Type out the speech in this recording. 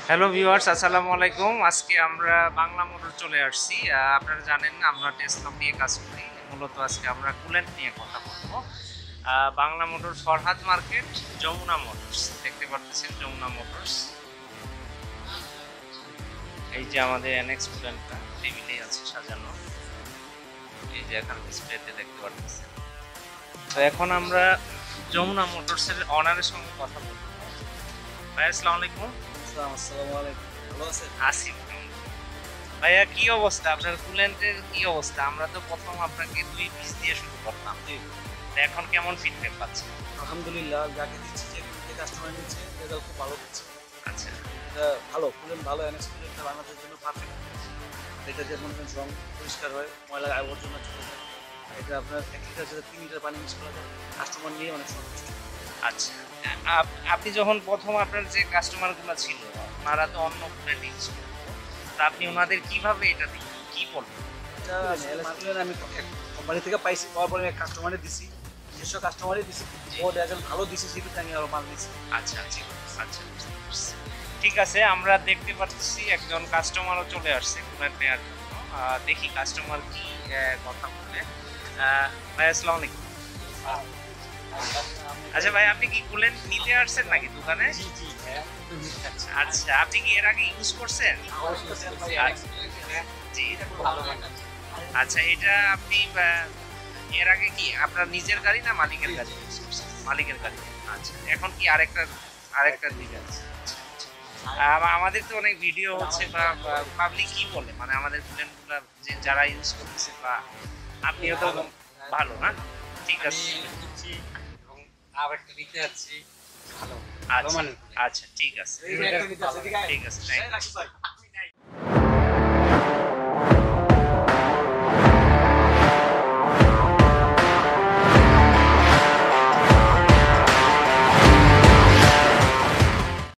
Hello viewers, আসসালামু আলাইকুম। আজকে আমরা বাংলা মোটর চলে আসছি। আপনারা জানেন আমরা টেসলক নিয়ে কাজ করি। মূলত আজকে আমরা কুলেন্ট নিয়ে কথা বলবো। Bangla motor Farhad market, Jamuna motors দেখতে পাচ্ছেন। যমুনা মোটরস, এই যে আমাদের অ্যানেক্স কুলেন্টটা টেবিলেই আছে সাজানো। এই যে এখন ডিসপ্লেতে দেখতে পাচ্ছেন। তো এখন আমরা যমুনা মোটরসের অনারের সঙ্গে কথা বলবো। ভাই আসসালামু আলাইকুম। আসসালামু আলাইকুম। ভালো আছেন? আসিফ ভাইয়া, কি অবস্থা আপনার কুলেন্টের? কি অবস্থা? আমরা তো প্রথম আপনাকে 2 পিস দিয়ে শুরু করলাম, এখন কেমন ফিডব্যাক পাচ্ছেন? আলহামদুলিল্লাহ, যাকে দিচ্ছি যে কাস্টমার নিচ্ছে রেজাল্ট খুব ভালো দিচ্ছে। আচ্ছা, এটা ভালো কুলেন্ট, ভালো এনএক্স কুলেন্টটা বাংলাদেশের জন্য পারফেক্ট। এটা যে মনে করেন রং পরিষ্কার হয়, ময়লা আবর্জনা চলে যায়। এটা আপনার 1 লিটার সাথে 3 লিটার পানি মিক্স করা যায়, কাস্টমার নিয়ে অনেক সন্তুষ্ট। আচ্ছা। আপনি যখন প্রথম আপনার যে কাস্টমারগুলো ছিল ওনারা তো অন্য কুলেন্ট ইউজ করতো, তা আপনি ওনাদের কিভাবে এটা দিলেন, কি বলবেন? এটা কুলেন্ট আমি কোম্পানি থেকে পাইছি, পাওয়ার পরে কাস্টমারে দিছি, নিজস্ব কাস্টমারে দিছি। ও রেজাল্ট ভালো দিছে, সেটা আমি আরো মাল দিছি। আচ্ছা আচ্ছা আচ্ছা, ঠিক আছে। আমরা দেখতে পাচ্ছি একজন কাস্টমারও চলে আসছে কুলেন্ট নেওয়ার জন্য। দেখি কাস্টমার কি কথা বলে। ভাই আসসালামু আলাইকুম। আচ্ছা ভাই, আপনি কি কুলেন্ট নিতে আসছেন নাকি দোকানে? আচ্ছা, আপনি কি এর আগে ইউজ করছেন? জি। আচ্ছা, এটা আপনি এর আগে কি আপনার নিজের গাড়ি না মালিকের গাড়ি ইউজ করছেন? মালিকের গাড়ি। আচ্ছা, এখন কি আরেকটা দিকে আছে? আমাদের তো অনেক ভিডিও হচ্ছে বা পাবলিক কি বলে, মানে আমাদের কুলেন্টগুলো যে যারা ইউজ করতেছে, বা আপনিও তো ভালো না? ঠিক আছে, আরেকটা নিতে যাচ্ছি। ভালো আচ্ছা আচ্ছা, ঠিক আছে, ঠিক আছে, থ্যাংক ইউ।